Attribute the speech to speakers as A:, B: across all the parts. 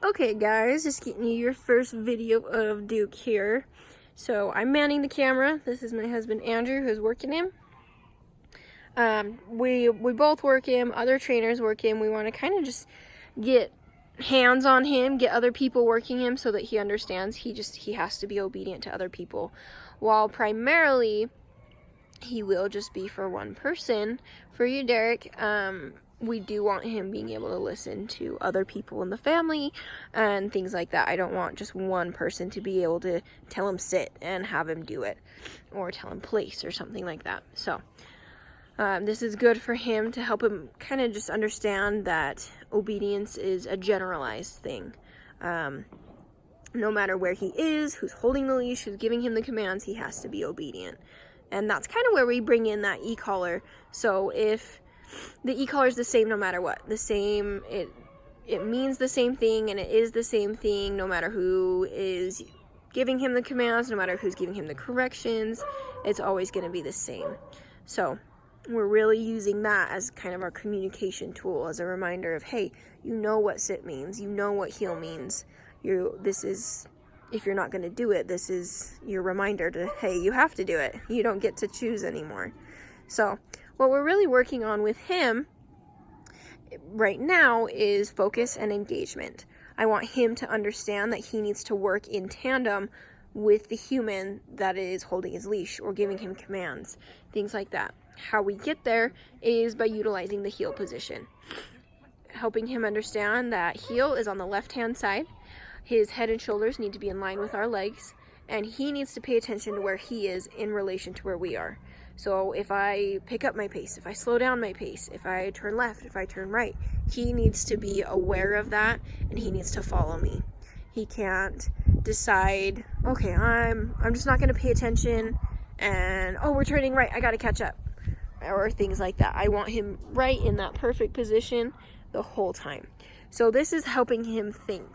A: Okay guys, just getting you your first video of Duke here. So I'm manning the camera. This is my husband Andrew who's working him. We both work him, other trainers work him. We want to kind of just get hands on him, get other people working him so that he understands he has to be obedient to other people. While primarily he will just be for one person. For you, Derek, we do want him being able to listen to other people in the family and things like that. I don't want just one person to be able to tell him sit and have him do it, or tell him place or something like that. So this is good for him to help him kind of just understand that obedience is a generalized thing. No matter where he is, who's holding the leash, who's giving him the commands, he has to be obedient. And that's kind of where we bring in that e-collar. So if the e-collar is the same no matter what, it means the same thing, and it is the same thing no matter who is giving him the commands, no matter who's giving him the corrections, it's always going to be the same. So we're really using that as kind of our communication tool, as a reminder of, hey, you know what sit means, you know what heel means. If you're not going to do it, this is your reminder to, hey, you have to do it. You don't get to choose anymore. So what we're really working on with him right now is focus and engagement. I want him to understand that he needs to work in tandem with the human that is holding his leash or giving him commands, things like that. How we get there is by utilizing the heel position. Helping him understand that heel is on the left-hand side. His head and shoulders need to be in line with our legs, and he needs to pay attention to where he is in relation to where we are. So if I pick up my pace, if I slow down my pace, if I turn left, if I turn right, he needs to be aware of that, and he needs to follow me. He can't decide, okay, I'm just not going to pay attention, and oh, we're turning right, I got to catch up, or things like that. I want him right in that perfect position the whole time. So this is helping him think.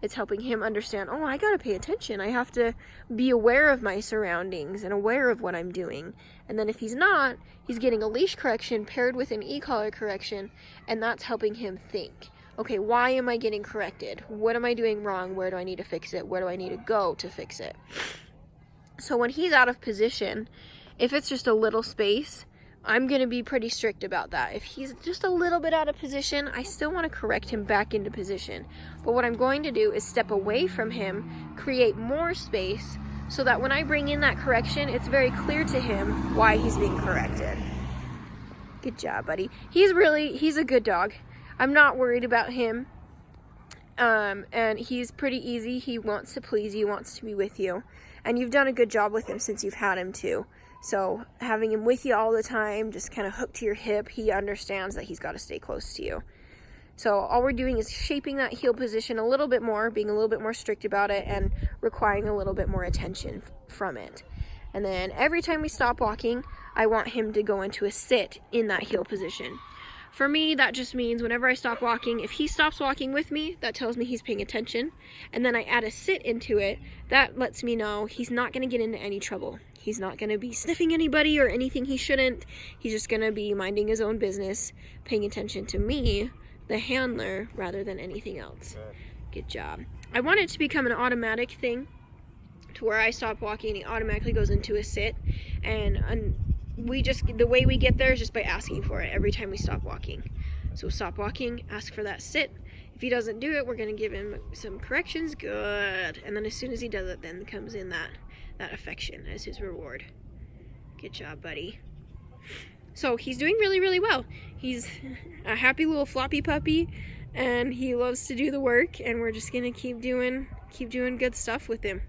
A: It's helping him understand, oh, I gotta pay attention. I have to be aware of my surroundings and aware of what I'm doing. And then if he's not, he's getting a leash correction paired with an e-collar correction, and that's helping him think. Okay, why am I getting corrected? What am I doing wrong? Where do I need to fix it? Where do I need to go to fix it? So when he's out of position, if it's just a little space, I'm going to be pretty strict about that. If he's just a little bit out of position, I still want to correct him back into position. But what I'm going to do is step away from him, create more space, so that when I bring in that correction, it's very clear to him why he's being corrected. Good job, buddy. He's a good dog. I'm not worried about him. And he's pretty easy. He wants to please you, wants to be with you. And you've done a good job with him since you've had him too. So having him with you all the time, just kind of hooked to your hip, he understands that he's got to stay close to you. So all we're doing is shaping that heel position a little bit more, being a little bit more strict about it, and requiring a little bit more attention from it. And then every time we stop walking, I want him to go into a sit in that heel position. For me, that just means whenever I stop walking, if he stops walking with me, that tells me he's paying attention. And then I add a sit into it, that lets me know he's not going to get into any trouble. He's not going to be sniffing anybody or anything he shouldn't. He's just going to be minding his own business, paying attention to me, the handler, rather than anything else. Good job. I want it to become an automatic thing, to where I stop walking, he automatically goes into a sit, and the way we get there is just by asking for it every time we stop walking. So stop walking, ask for that sit. If he doesn't do it, we're going to give him some corrections. Good. And then as soon as he does it, then comes in that affection as his reward. Good job, buddy. So he's doing really, really well. He's a happy little floppy puppy, and he loves to do the work, and we're just going to keep doing good stuff with him.